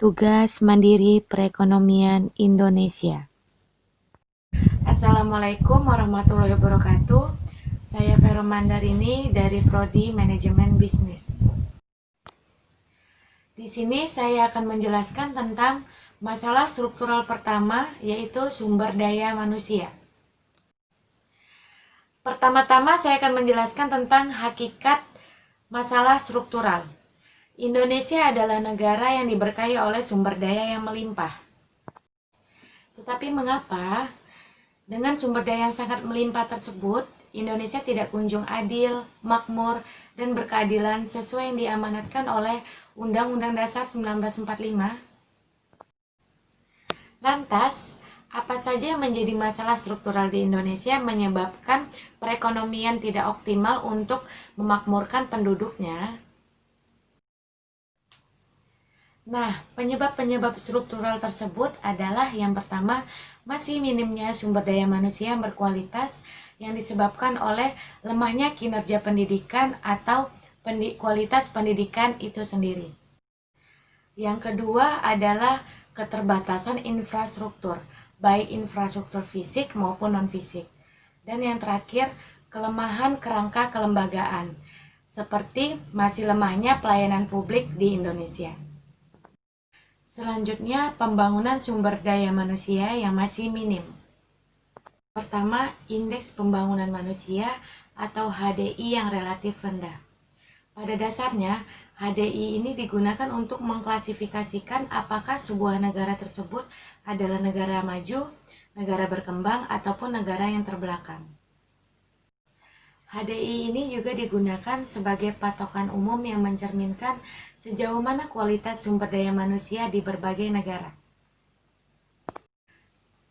Tugas Mandiri Perekonomian Indonesia. Assalamualaikum warahmatullahi wabarakatuh. Saya Vero Mandarini dari Prodi Manajemen Bisnis. Di sini saya akan menjelaskan tentang masalah struktural pertama, yaitu sumber daya manusia. Pertama-tama saya akan menjelaskan tentang hakikat masalah struktural. Indonesia adalah negara yang diberkahi oleh sumber daya yang melimpah. Tetapi mengapa dengan sumber daya yang sangat melimpah tersebut, Indonesia tidak kunjung adil, makmur, dan berkeadilan sesuai yang diamanatkan oleh Undang-Undang Dasar 1945? Lantas, apa saja yang menjadi masalah struktural di Indonesia menyebabkan perekonomian tidak optimal untuk memakmurkan penduduknya? Nah, penyebab-penyebab struktural tersebut adalah yang pertama, masih minimnya sumber daya manusia yang berkualitas yang disebabkan oleh lemahnya kinerja pendidikan atau kualitas pendidikan itu sendiri. Yang kedua adalah keterbatasan infrastruktur, baik infrastruktur fisik maupun non-fisik. Dan yang terakhir, kelemahan kerangka kelembagaan, seperti masih lemahnya pelayanan publik di Indonesia. Selanjutnya, pembangunan sumber daya manusia yang masih minim. Pertama, indeks pembangunan manusia atau HDI yang relatif rendah. Pada dasarnya, HDI ini digunakan untuk mengklasifikasikan apakah sebuah negara tersebut adalah negara maju, negara berkembang, ataupun negara yang terbelakang. HDI ini juga digunakan sebagai patokan umum yang mencerminkan sejauh mana kualitas sumber daya manusia di berbagai negara.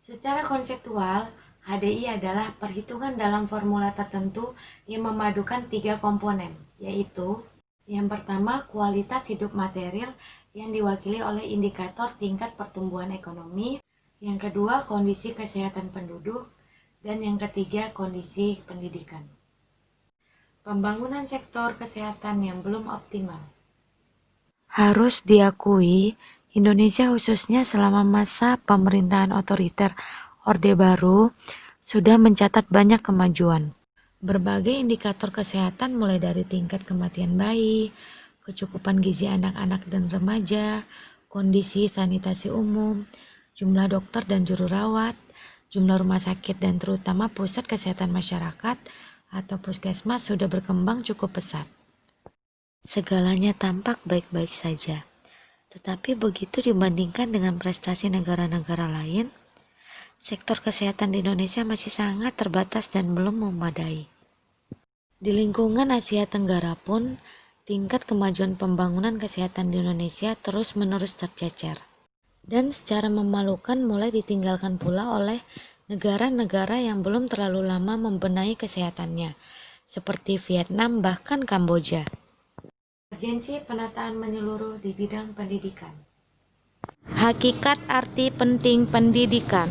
Secara konseptual, HDI adalah perhitungan dalam formula tertentu yang memadukan 3 komponen, yaitu yang pertama, kualitas hidup material yang diwakili oleh indikator tingkat pertumbuhan ekonomi, yang kedua, kondisi kesehatan penduduk, dan yang ketiga, kondisi pendidikan. Pembangunan sektor kesehatan yang belum optimal. Harus diakui, Indonesia khususnya selama masa pemerintahan otoriter Orde Baru sudah mencatat banyak kemajuan. Berbagai indikator kesehatan mulai dari tingkat kematian bayi, kecukupan gizi anak-anak dan remaja, kondisi sanitasi umum, jumlah dokter dan juru rawat, jumlah rumah sakit dan terutama pusat kesehatan masyarakat atau puskesmas sudah berkembang cukup pesat. Segalanya tampak baik-baik saja, tetapi begitu dibandingkan dengan prestasi negara-negara lain, sektor kesehatan di Indonesia masih sangat terbatas dan belum memadai. Di lingkungan Asia Tenggara pun, tingkat kemajuan pembangunan kesehatan di Indonesia terus-menerus tercecer. Dan secara memalukan mulai ditinggalkan pula oleh negara-negara yang belum terlalu lama membenahi kesehatannya, seperti Vietnam bahkan Kamboja. Urgensi penataan menyeluruh di bidang pendidikan. Hakikat arti penting pendidikan.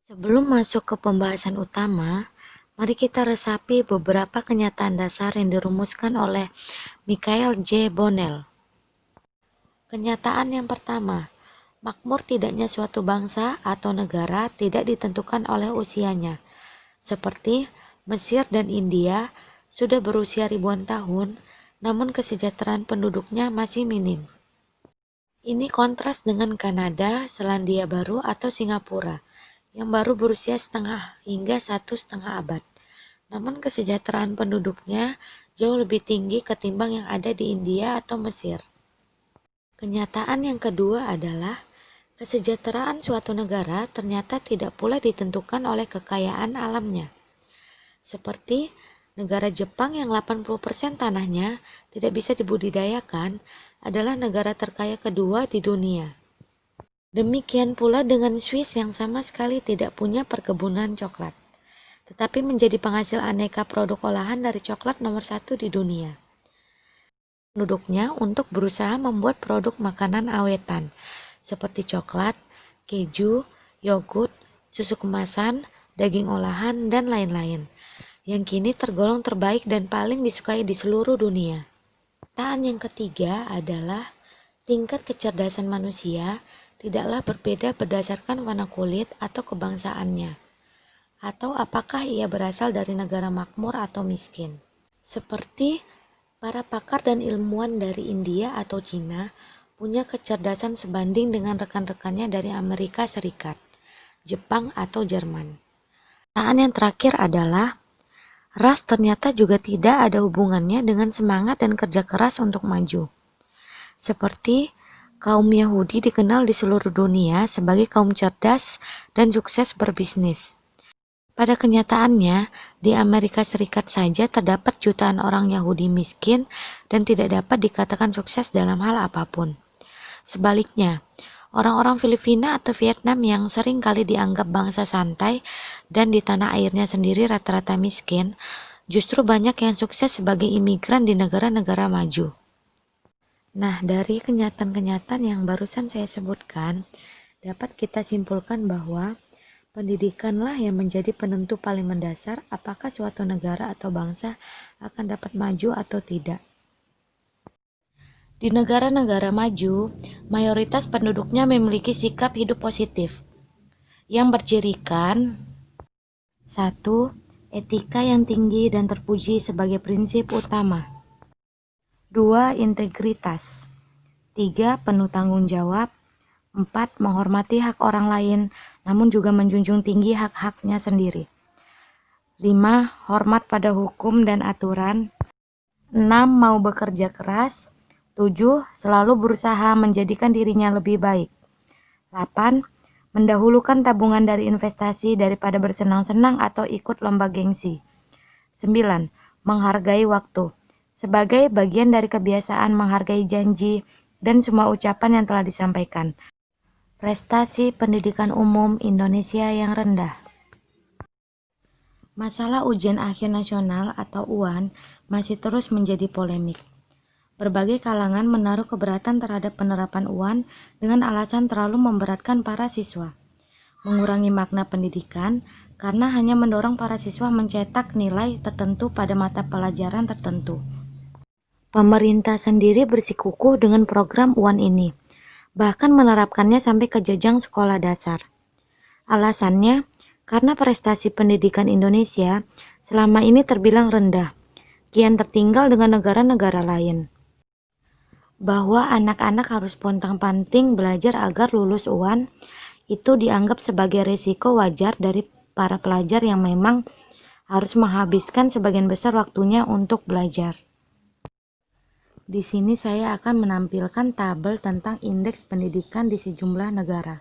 Sebelum masuk ke pembahasan utama, mari kita resapi beberapa kenyataan dasar yang dirumuskan oleh Michael J. Bonnell. Kenyataan yang pertama, makmur tidaknya suatu bangsa atau negara tidak ditentukan oleh usianya. Seperti Mesir dan India sudah berusia ribuan tahun, namun kesejahteraan penduduknya masih minim. Ini kontras dengan Kanada, Selandia Baru, atau Singapura, yang baru berusia setengah hingga 1,5 abad. Namun kesejahteraan penduduknya jauh lebih tinggi ketimbang yang ada di India atau Mesir. Kenyataan yang kedua adalah kesejahteraan suatu negara ternyata tidak pula ditentukan oleh kekayaan alamnya. Seperti negara Jepang yang 80% tanahnya tidak bisa dibudidayakan adalah negara terkaya kedua di dunia. Demikian pula dengan Swiss yang sama sekali tidak punya perkebunan coklat, tetapi menjadi penghasil aneka produk olahan dari coklat nomor 1 di dunia. Penduduknya untuk berusaha membuat produk makanan awetan, seperti coklat, keju, yogurt, susu kemasan, daging olahan, dan lain-lain, yang kini tergolong terbaik dan paling disukai di seluruh dunia. Kenyataan yang ketiga adalah Tingkat kecerdasan manusia tidaklah berbeda berdasarkan warna kulit atau kebangsaannya, atau apakah ia berasal dari negara makmur atau miskin. Seperti para pakar dan ilmuwan dari India atau Cina punya kecerdasan sebanding dengan rekan-rekannya dari Amerika Serikat, Jepang atau Jerman. Pertanyaan yang terakhir adalah, ras ternyata juga tidak ada hubungannya dengan semangat dan kerja keras untuk maju. Seperti kaum Yahudi dikenal di seluruh dunia sebagai kaum cerdas dan sukses berbisnis. Pada kenyataannya, di Amerika Serikat saja terdapat jutaan orang Yahudi miskin dan tidak dapat dikatakan sukses dalam hal apapun. Sebaliknya, orang-orang Filipina atau Vietnam yang sering kali dianggap bangsa santai dan di tanah airnya sendiri rata-rata miskin, justru banyak yang sukses sebagai imigran di negara-negara maju. Nah, dari kenyataan-kenyataan yang barusan saya sebutkan, dapat kita simpulkan bahwa pendidikanlah yang menjadi penentu paling mendasar apakah suatu negara atau bangsa akan dapat maju atau tidak. Di negara-negara maju, mayoritas penduduknya memiliki sikap hidup positif yang bercirikan 1. Etika yang tinggi dan terpuji sebagai prinsip utama. 2. Integritas. 3. Penuh tanggung jawab. 4. Menghormati hak orang lain, namun juga menjunjung tinggi hak-haknya sendiri. 5. Hormat pada hukum dan aturan. 6. Mau bekerja keras. 7. Selalu berusaha menjadikan dirinya lebih baik. 8. Mendahulukan tabungan dari investasi daripada bersenang-senang atau ikut lomba gengsi. 9. Menghargai waktu. Sebagai bagian dari kebiasaan menghargai janji dan semua ucapan yang telah disampaikan. Prestasi pendidikan umum Indonesia yang rendah. Masalah ujian akhir nasional atau UAN masih terus menjadi polemik. Berbagai kalangan menaruh keberatan terhadap penerapan UAN dengan alasan terlalu memberatkan para siswa, mengurangi makna pendidikan karena hanya mendorong para siswa mencetak nilai tertentu pada mata pelajaran tertentu. Pemerintah sendiri bersikukuh dengan program UAN ini, bahkan menerapkannya sampai ke jenjang sekolah dasar. Alasannya, karena prestasi pendidikan Indonesia selama ini terbilang rendah, kian tertinggal dengan negara-negara lain. Bahwa anak-anak harus pontang-panting belajar agar lulus UAN, itu dianggap sebagai risiko wajar dari para pelajar yang memang harus menghabiskan sebagian besar waktunya untuk belajar. Di sini saya akan menampilkan tabel tentang indeks pendidikan di sejumlah negara.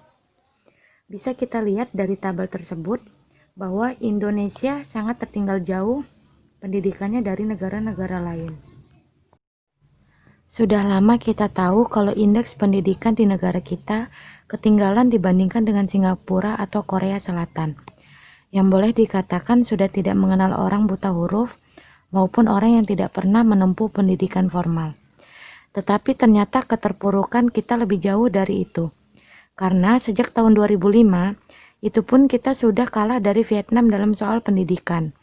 Bisa kita lihat dari tabel tersebut bahwa Indonesia sangat tertinggal jauh pendidikannya dari negara-negara lain. Sudah lama kita tahu kalau indeks pendidikan di negara kita ketinggalan dibandingkan dengan Singapura atau Korea Selatan, yang boleh dikatakan sudah tidak mengenal orang buta huruf maupun orang yang tidak pernah menempuh pendidikan formal. Tetapi ternyata keterpurukan kita lebih jauh dari itu. Karena sejak tahun 2005, itu pun kita sudah kalah dari Vietnam dalam soal pendidikan.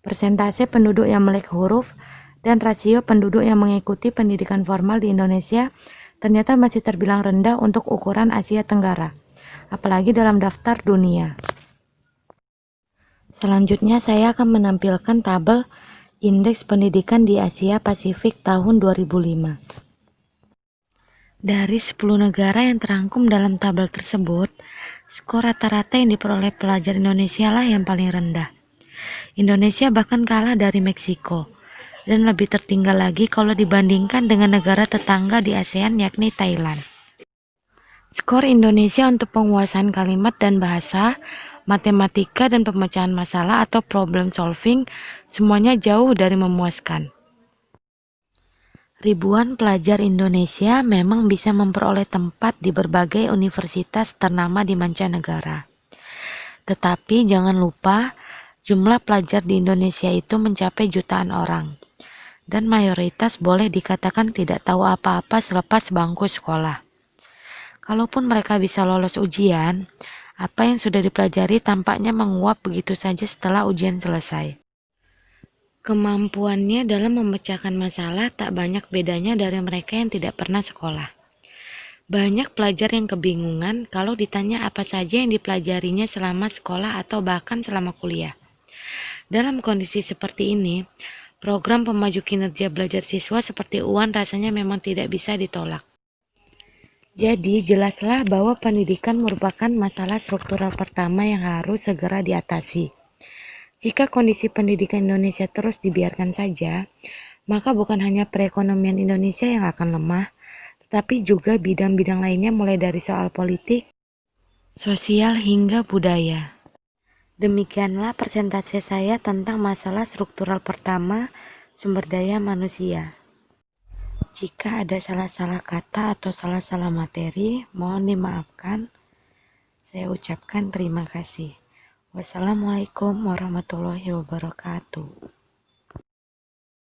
Persentase penduduk yang melek huruf dan rasio penduduk yang mengikuti pendidikan formal di Indonesia ternyata masih terbilang rendah untuk ukuran Asia Tenggara, apalagi dalam daftar dunia. Selanjutnya saya akan menampilkan tabel Indeks Pendidikan di Asia Pasifik tahun 2005. Dari 10 negara yang terangkum dalam tabel tersebut, skor rata-rata yang diperoleh pelajar Indonesia lah yang paling rendah. Indonesia bahkan kalah dari Meksiko, dan lebih tertinggal lagi kalau dibandingkan dengan negara tetangga di ASEAN yakni Thailand. Skor Indonesia untuk penguasaan kalimat dan bahasa, matematika dan pemecahan masalah atau problem solving semuanya jauh dari memuaskan. Ribuan pelajar Indonesia memang bisa memperoleh tempat di berbagai universitas ternama di mancanegara. Tetapi jangan lupa, jumlah pelajar di Indonesia itu mencapai jutaan orang, dan mayoritas boleh dikatakan tidak tahu apa-apa selepas bangku sekolah. Kalaupun mereka bisa lolos ujian, apa yang sudah dipelajari tampaknya menguap begitu saja setelah ujian selesai. Kemampuannya dalam memecahkan masalah tak banyak bedanya dari mereka yang tidak pernah sekolah. Banyak pelajar yang kebingungan kalau ditanya apa saja yang dipelajarinya selama sekolah atau bahkan selama kuliah. Dalam kondisi seperti ini, program pemaju kinerja belajar siswa seperti UAN rasanya memang tidak bisa ditolak. Jadi, jelaslah bahwa pendidikan merupakan masalah struktural pertama yang harus segera diatasi. Jika kondisi pendidikan Indonesia terus dibiarkan saja, maka bukan hanya perekonomian Indonesia yang akan lemah, tetapi juga bidang-bidang lainnya mulai dari soal politik, sosial hingga budaya. Demikianlah persentase saya tentang masalah struktural pertama, sumber daya manusia. Jika ada salah-salah kata atau salah-salah materi, mohon dimaafkan. Saya ucapkan terima kasih. Wassalamualaikum warahmatullahi wabarakatuh.